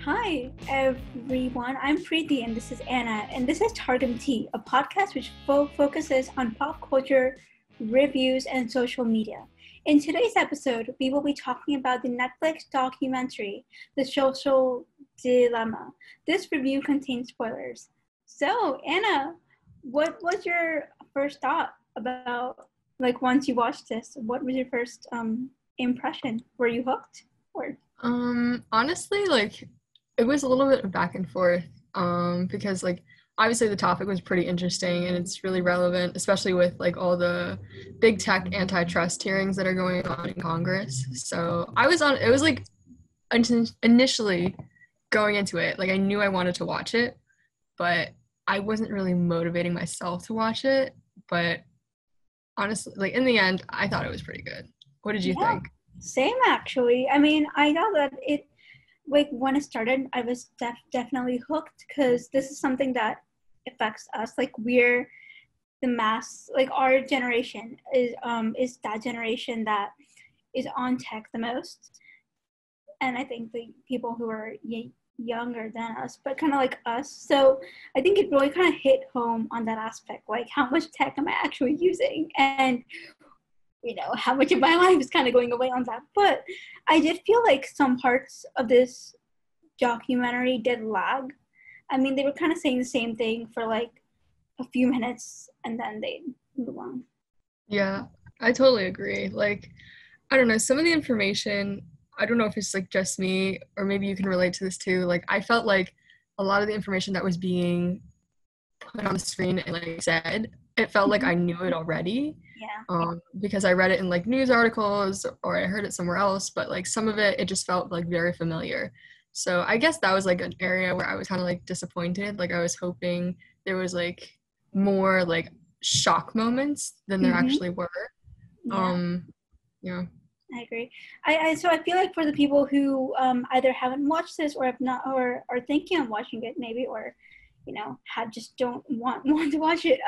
Hi, everyone. I'm Preeti, and this is Anna, and this is Targum Tea, a podcast which focuses on pop culture, reviews, and social media. In today's episode, we will be talking about the Netflix documentary, The Social Dilemma. This review contains spoilers. So, Anna, what was your first thought about, like, once you watched this? What was your first impression? Were you hooked? Or Honestly, like it was a little bit of back and forth, because like obviously the topic was pretty interesting and it's really relevant, especially with like all the big tech antitrust hearings that are going on in Congress. So it was like initially going into it, like I knew I wanted to watch it, but I wasn't really motivating myself to watch it. But honestly, like in the end, I thought it was pretty good. What did you yeah. think? Same actually. I mean, I thought that it, like, when it started, I was definitely hooked because this is something that affects us. Like, we're the mass, like our generation is that generation that is on tech the most. And I think the people who are younger than us, but kind of like us. So I think it really kind of hit home on that aspect, like how much tech am I actually using, and how much of my life is kind of going away on that. But I did feel like some parts of this documentary did lag. I mean, they were kind of saying the same thing for like a few minutes and then they move on. Yeah, I totally agree. Like, I don't know, some of the information, I don't know if it's like just me or maybe you can relate to this too. Like, I felt like a lot of the information that was being put on the screen and like said, it felt like I knew it already. Yeah. Because I read it in like news articles or I heard it somewhere else, but like some of it, it just felt like very familiar. So I guess that was like an area where I was kind of like disappointed. Like I was hoping there was like more like shock moments than there Mm-hmm. actually were. Yeah, Um, yeah. I agree. So I feel like for the people who either haven't watched this or have not, or are thinking of watching it maybe, or had just don't want to watch it,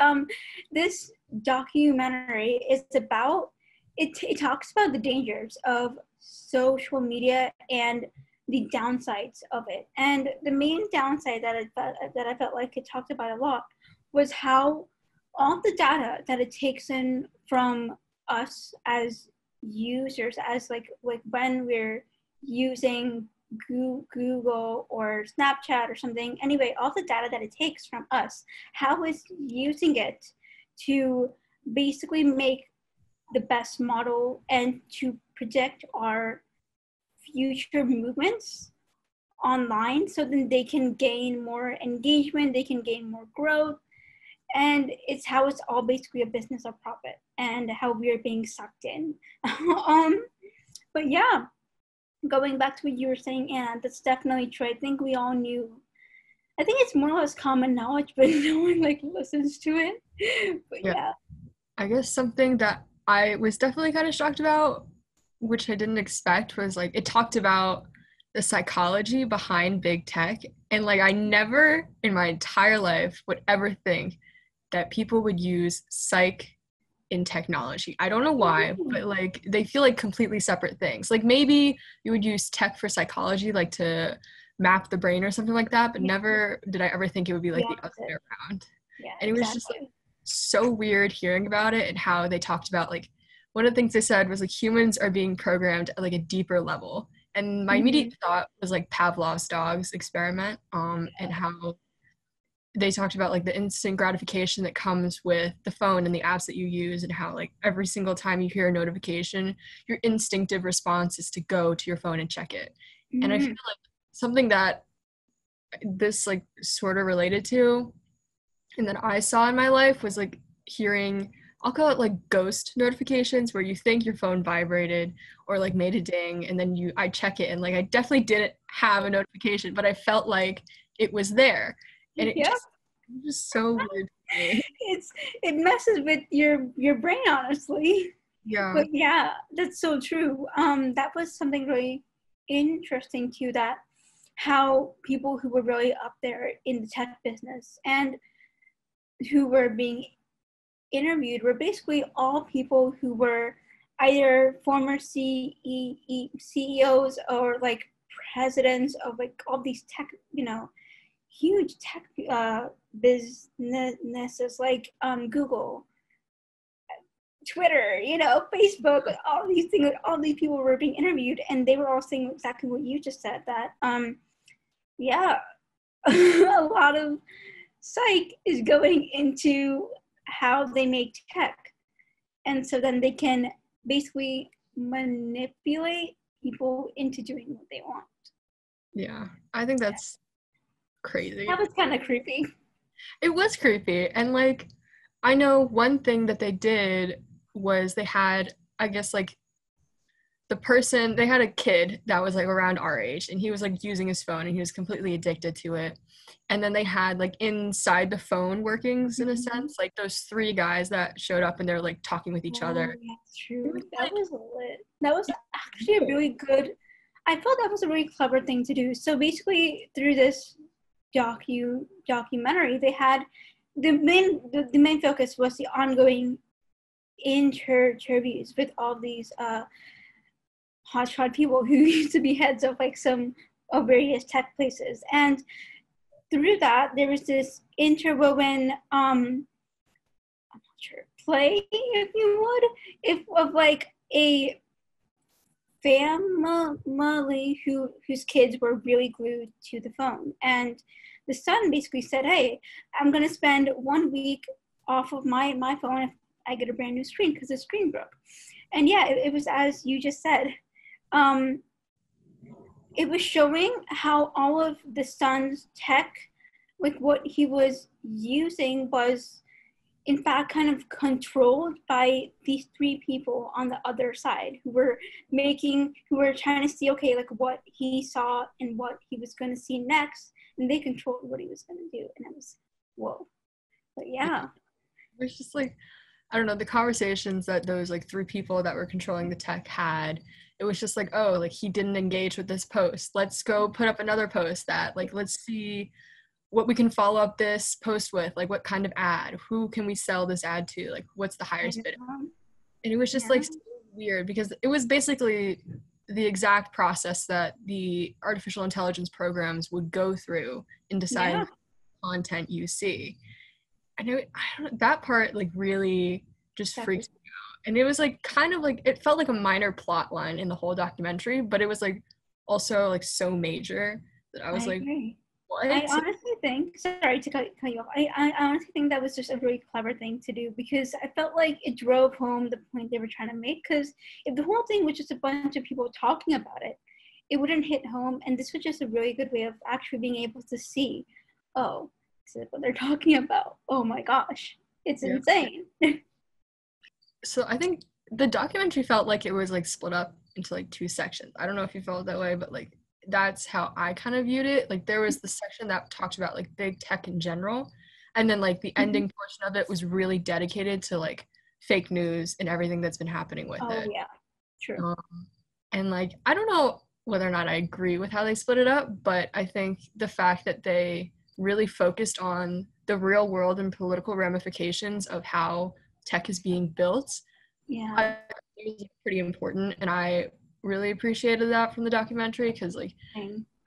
this documentary is about it talks about the dangers of social media and the downsides of it. And the main downside that I felt like it talked about a lot was how all the data that it takes in from us as users, as like when we're using Google or Snapchat or something. Anyway, all the data that it takes from us, how it's using it to basically make the best model and to predict our future movements online, so then they can gain more engagement, they can gain more growth. And it's how it's all basically a business of profit and how we're being sucked in. But yeah, going back to what you were saying, Anna, that's definitely true. I think we all knew. I think it's more or less common knowledge, but no one like listens to it. But Yeah. yeah. I guess something that I was definitely kind of shocked about, which I didn't expect, was like it talked about the psychology behind big tech. And like I never in my entire life would ever think that people would use psych in technology. I don't know why, but like they feel like completely separate things. Like maybe you would use tech for psychology, like to map the brain or something like that, but Yeah. never did I ever think it would be The like the other way opposite. around. Yeah, And it was just like exactly. so weird hearing about it and how they talked about like one of the things they said was like humans are being programmed at like a deeper level. And my Mm-hmm. immediate thought was like Pavlov's dogs experiment, and how they talked about like the instant gratification that comes with the phone and the apps that you use, and how like every single time you hear a notification, your instinctive response is to go to your phone and check it. And I feel Mm-hmm. like something that this like sort of related to and that I saw in my life was like hearing, I'll call it like ghost notifications, where you think your phone vibrated or like made a ding, and then I check it and like I definitely didn't have a notification, but I felt like it was there. And Yep. it was just so weird to me. It's it messes with your brain, honestly. Yeah. But yeah, that's so true. That was something really interesting too, that how people who were really up there in the tech business and who were being interviewed were basically all people who were either former CEOs or like presidents of like all these tech, huge tech businesses like Google, Twitter, Facebook, all these things, all these people were being interviewed, and they were all saying exactly what you just said, that yeah, a lot of psych is going into how they make tech. And so then they can basically manipulate people into doing what they want. Yeah, I think that's crazy. That was kind of creepy. It was creepy. And like, I know one thing that they did was they had, I guess, like, they had a kid that was like around our age, and he was like using his phone and he was completely addicted to it. And then they had like inside the phone workings, in a sense, like those three guys that showed up and they're like talking with each other. That's true. That was lit. That was actually a really good, I felt that was a really clever thing to do. So basically through this documentary, they had the main focus was the ongoing interviews with all these hotshot people who used to be heads of like some of various tech places. And through that, there was this interwoven, I'm not sure, play, if you would, of like a family whose kids were really glued to the phone. And the son basically said, hey, I'm going to spend 1 week off of my phone if I get a brand new screen because the screen broke. And yeah, it was as you just said. It was showing how all of the son's tech, like what he was using, was in fact kind of controlled by these three people on the other side who were trying to see, okay, like what he saw and what he was going to see next, and they controlled what he was going to do. And it was, whoa. But yeah. It was just like, I don't know, the conversations that those like three people that were controlling the tech had, it was just like, oh, like he didn't engage with this post. Let's go put up another post that, like, let's see what we can follow up this post with, like what kind of ad, who can we sell this ad to, like what's the highest bid. And it was just like so weird because it was basically the exact process that the artificial intelligence programs would go through in deciding what content you see. I don't know, that part like really just freaks me out. And it was like kind of like, it felt like a minor plot line in the whole documentary, but it was like also like so major that I was agree. What? I honestly think, sorry to cut you off, I honestly think that was just a really clever thing to do, because I felt like it drove home the point they were trying to make, because if the whole thing was just a bunch of people talking about it, it wouldn't hit home, and this was just a really good way of actually being able to see, oh, this is what they're talking about. Oh my gosh, it's insane. So I think the documentary felt like it was like split up into like two sections. I don't know if you felt that way, but like that's how I kind of viewed it. Like there was the section that talked about like big tech in general, and then like the ending portion of it was really dedicated to like fake news and everything that's been happening with it. Oh yeah, true. And like I don't know whether or not I agree with how they split it up, but I think the fact that they really focused on the real world and political ramifications of how tech is being built, I think is pretty important, and I really appreciated that from the documentary, because like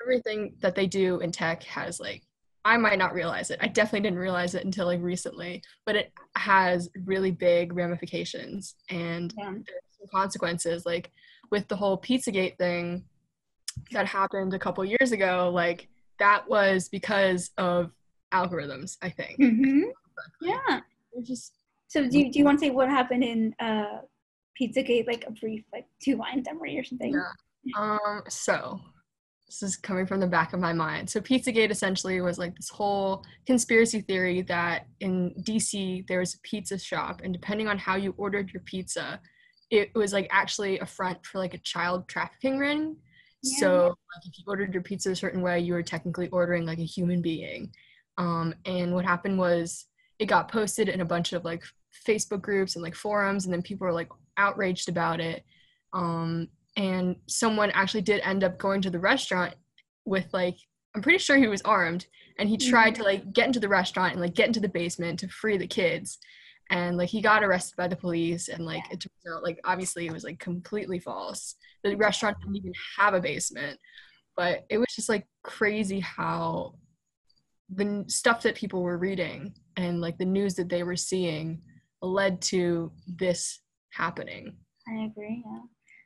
everything that they do in tech has like, I might not realize it, I definitely didn't realize it until like recently, but it has really big ramifications, and there's some consequences, like with the whole Pizzagate thing that happened a couple years ago. Like that was because of algorithms, I think. Yeah. Just, so do you want to say what happened in Pizzagate, like a brief like 2-line summary or something? So this is coming from the back of my mind. So Pizzagate essentially was like this whole conspiracy theory that in DC there was a pizza shop, and depending on how you ordered your pizza, it was like actually a front for like a child trafficking ring. So like if you ordered your pizza a certain way, you were technically ordering like a human being. And what happened was it got posted in a bunch of like Facebook groups and like forums, and then people were like outraged about it. And someone actually did end up going to the restaurant with like, I'm pretty sure he was armed, and he tried to like get into the restaurant and like get into the basement to free the kids. And like he got arrested by the police, and like it turns out like obviously it was like completely false. The restaurant didn't even have a basement. but it was just like crazy how the stuff that people were reading and like the news that they were seeing led to this happening. I agree. Yeah,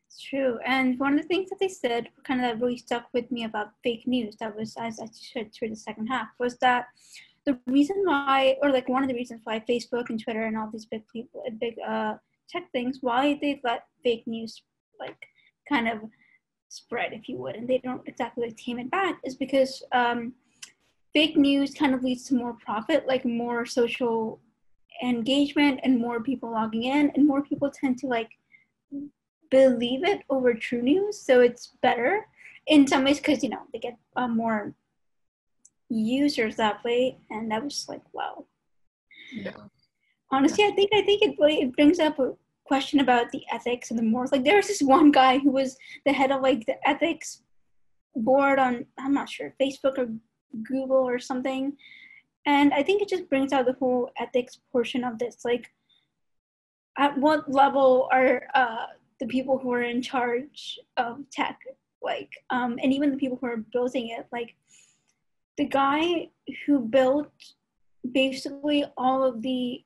it's true. And one of the things that they said, kind of that really stuck with me about fake news, that was as I said through the second half, was that the reason why, or like one of the reasons why Facebook and Twitter and all these big people, big tech things, why they let fake news like kind of spread, if you would, and they don't exactly like tame it back, is because fake news kind of leads to more profit, like more social engagement and more people logging in, and more people tend to like believe it over true news. So it's better in some ways because, you know, they get more users that way. And that was like, wow. Yeah. Honestly, I think it brings up a question about the ethics and the morals. Like there's this one guy who was the head of like the ethics board on, I'm not sure, Facebook or Google or something. And I think it just brings out the whole ethics portion of this. Like, at what level are the people who are in charge of tech, like, and even the people who are building it, like, the guy who built basically all of the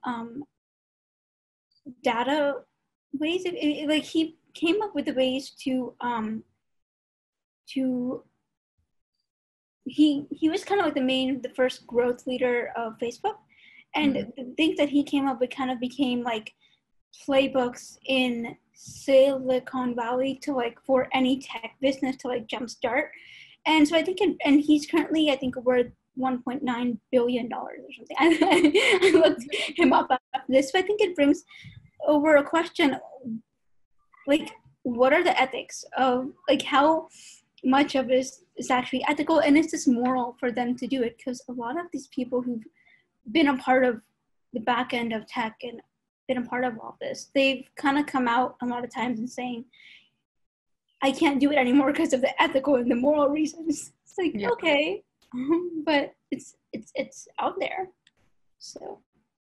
data ways, like, he came up with the ways to he was kind of like the first growth leader of Facebook, and the things that he came up with kind of became like playbooks in Silicon Valley to like for any tech business to like jumpstart. And so I think, and he's currently, I think, worth $1.9 billion or something. I looked him up after this. So I think it brings over a question, like, what are the ethics of, like, how much of this is actually ethical, and is this moral for them to do it? Because a lot of these people who've been a part of the back end of tech and been a part of all this, they've kind of come out a lot of times and saying, I can't do it anymore because of the ethical and the moral reasons. It's like, yeah. Okay, but it's out there. So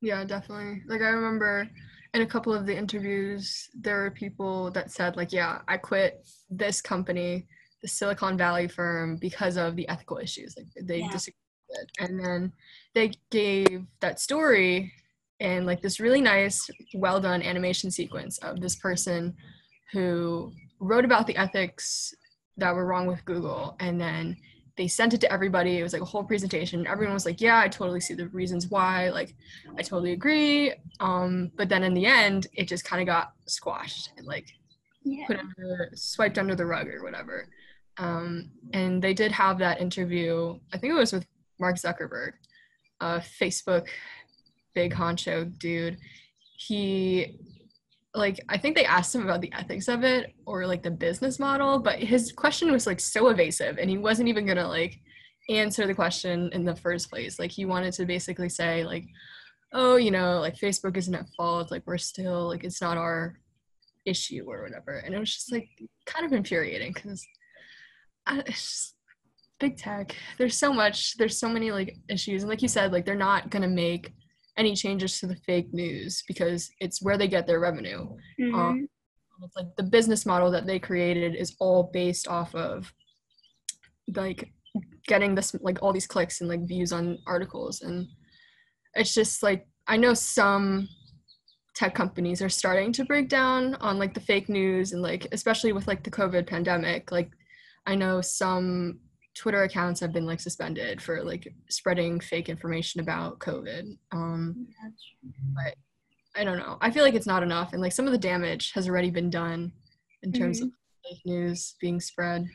yeah, definitely. Like I remember in a couple of the interviews, there were people that said like, yeah, I quit this company, the Silicon Valley firm, because of the ethical issues. Like they disagreed with it. And then they gave that story and like this really nice, well done animation sequence of this person who wrote about the ethics that were wrong with Google, and then they sent it to everybody. It was like a whole presentation. Everyone was like, yeah, I totally see the reasons why, like I totally agree. But then in the end, it just kind of got squashed and like swiped under the rug or whatever. And they did have that interview, I think it was with Mark Zuckerberg, Facebook big honcho dude. He, like, I think they asked him about the ethics of it or like the business model, but his question was like so evasive and he wasn't even gonna like answer the question in the first place. Like he wanted to basically say like, oh, you know, like Facebook isn't at fault, like we're still like, it's not our issue or whatever. And it was just like kind of infuriating because it's just big tech. There's so many like issues, and like you said, like they're not gonna make any changes to the fake news because it's where they get their revenue. It's like the business model that they created is all based off of like getting this, like all these clicks and like views on articles. And it's just like, I know some tech companies are starting to break down on like the fake news, and like especially with like the COVID pandemic, like I know some Twitter accounts have been like suspended for like spreading fake information about COVID. But I don't know. I feel like it's not enough, and like some of the damage has already been done in terms of fake news being spread.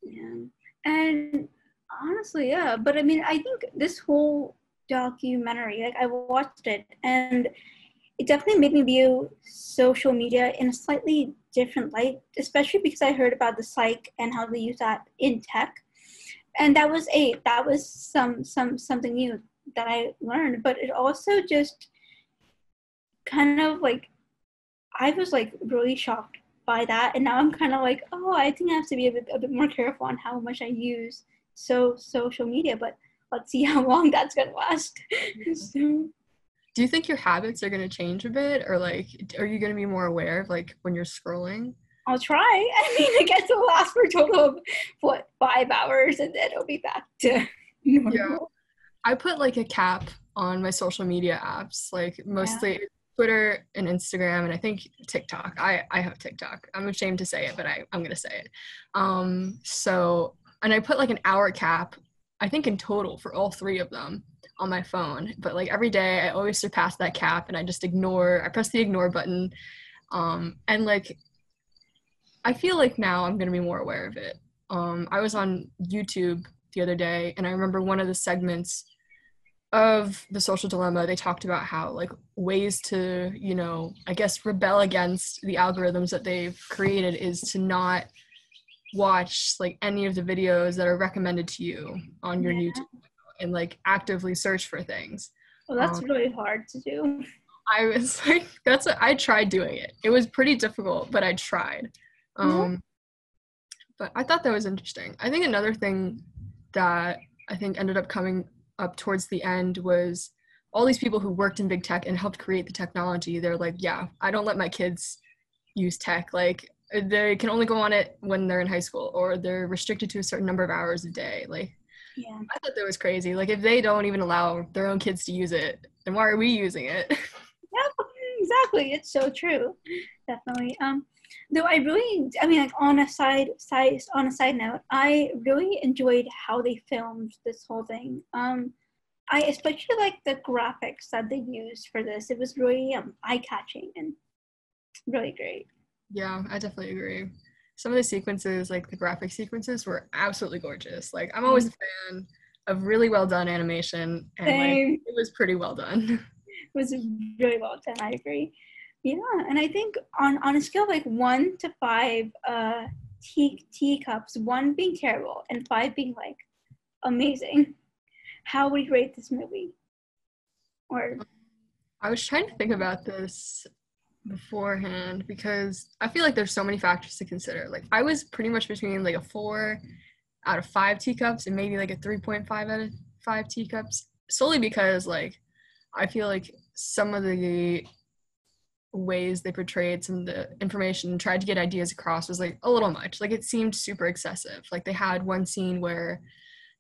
Yeah, and honestly, yeah. But I mean, I think this whole documentary, like I watched it, and it definitely made me view social media in a slightly different light, especially because I heard about the psych and how they use that in tech. And that was something new that I learned, but it also just kind of like, I was like really shocked by that, and now I'm kind of like, oh, I think I have to be a bit more careful on how much I use social media, but let's see how long that's gonna last. So, do you think your habits are going to change a bit, or like are you going to be more aware of like when you're scrolling? I'll try. I mean, I guess it'll last for a total of, what, 5 hours, and then it'll be back to Yeah. normal. I put like a cap on my social media apps, like Yeah. mostly Twitter and Instagram, and I think TikTok. I have TikTok. I'm ashamed to say it, but I'm gonna say it. So, and I put like an hour cap, I think in total for all three of them on my phone. But like every day, I always surpass that cap, and I just ignore. I press the ignore button, and like I feel like now I'm gonna be more aware of it. I was on YouTube the other day, and I remember one of the segments of the social dilemma, they talked about how like ways to, I guess rebel against the algorithms that they've created is to not watch like any of the videos that are recommended to you on your Yeah. YouTube and like actively search for things. Well, that's really hard to do. I was like, I tried doing it. It was pretty difficult, but I tried. Yeah. But I thought that was interesting. I think another thing that I think ended up coming up towards the end was all these people who worked in big tech and helped create the technology. They're like, yeah, I don't let my kids use tech. Like they can only go on it when they're in high school, or they're restricted to a certain number of hours a day. Like Yeah. I thought that was crazy. Like if they don't even allow their own kids to use it, then why are we using it? Yeah, exactly. It's so true. Definitely. Though I mean, like on a side note, I really enjoyed how they filmed this whole thing. I especially like the graphics that they used for this. It was really eye-catching and really great. Yeah, I definitely agree. Some of the sequences, like the graphic sequences, were absolutely gorgeous. Like I'm always a fan of really well done animation, and like Same. it was pretty well done. It was really well done. I agree. Yeah, and I think on a scale of like 1 to 5, teacups, 1 being terrible and 5 being like amazing, how would you rate this movie? Or I was trying to think about this beforehand because I feel like there's so many factors to consider. Like I was pretty much between like a 4 out of 5 teacups and maybe like a 3.5 out of 5 teacups, solely because like I feel like some of the ways they portrayed some of the information and tried to get ideas across was like a little much. Like it seemed super excessive. Like they had one scene where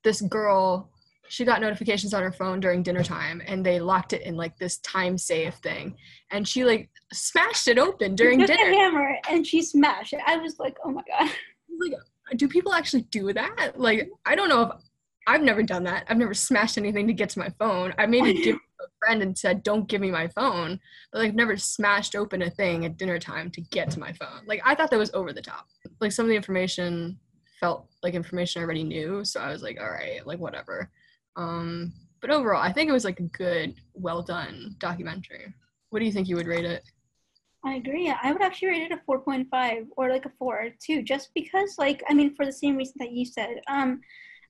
this girl, she got notifications on her phone during dinner time and they locked it in like this time save thing, and she like smashed it open during took a dinner. hammer and she smashed it. I was like, oh my god. Like, do people actually do that? Like I don't know if I've never done that. I've never smashed anything to get to my phone. I maybe given a friend and said, don't give me my phone, but like never smashed open a thing at dinner time to get to my phone. Like I thought that was over the top. Like some of the information felt like information I already knew, so I was like, all right, like whatever. But overall, I think it was like a good, well done documentary. What do you think you would rate it? I agree. I would actually rate it a 4.5 or like a 4 too, just because, like, I mean, for the same reason that you said.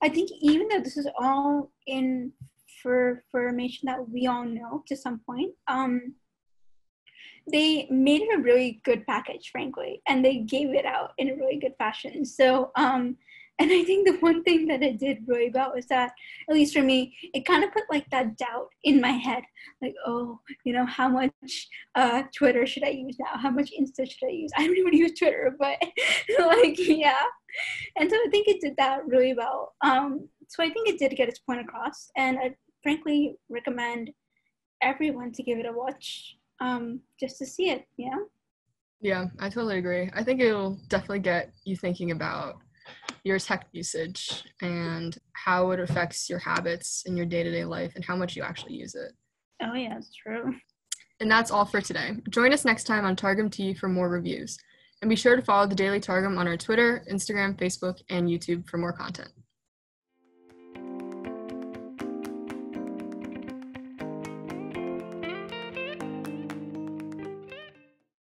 I think even though this is all in for information that we all know to some point, they made it a really good package, frankly, and they gave it out in a really good fashion. So, and I think the one thing that it did really well is that, at least for me, it kind of put like that doubt in my head, like, oh, how much Twitter should I use now? How much Insta should I use? I don't even use Twitter, but like, yeah. And so I think it did that really well. So I think it did get its point across, and I frankly recommend everyone to give it a watch, just to see it. Yeah, I totally agree. I think it'll definitely get you thinking about your tech usage and how it affects your habits in your day-to-day life and how much you actually use it. Oh yeah, it's true. And that's all for today. Join us next time on Targum Tea for more reviews. And be sure to follow the Daily Targum on our Twitter, Instagram, Facebook, and YouTube for more content.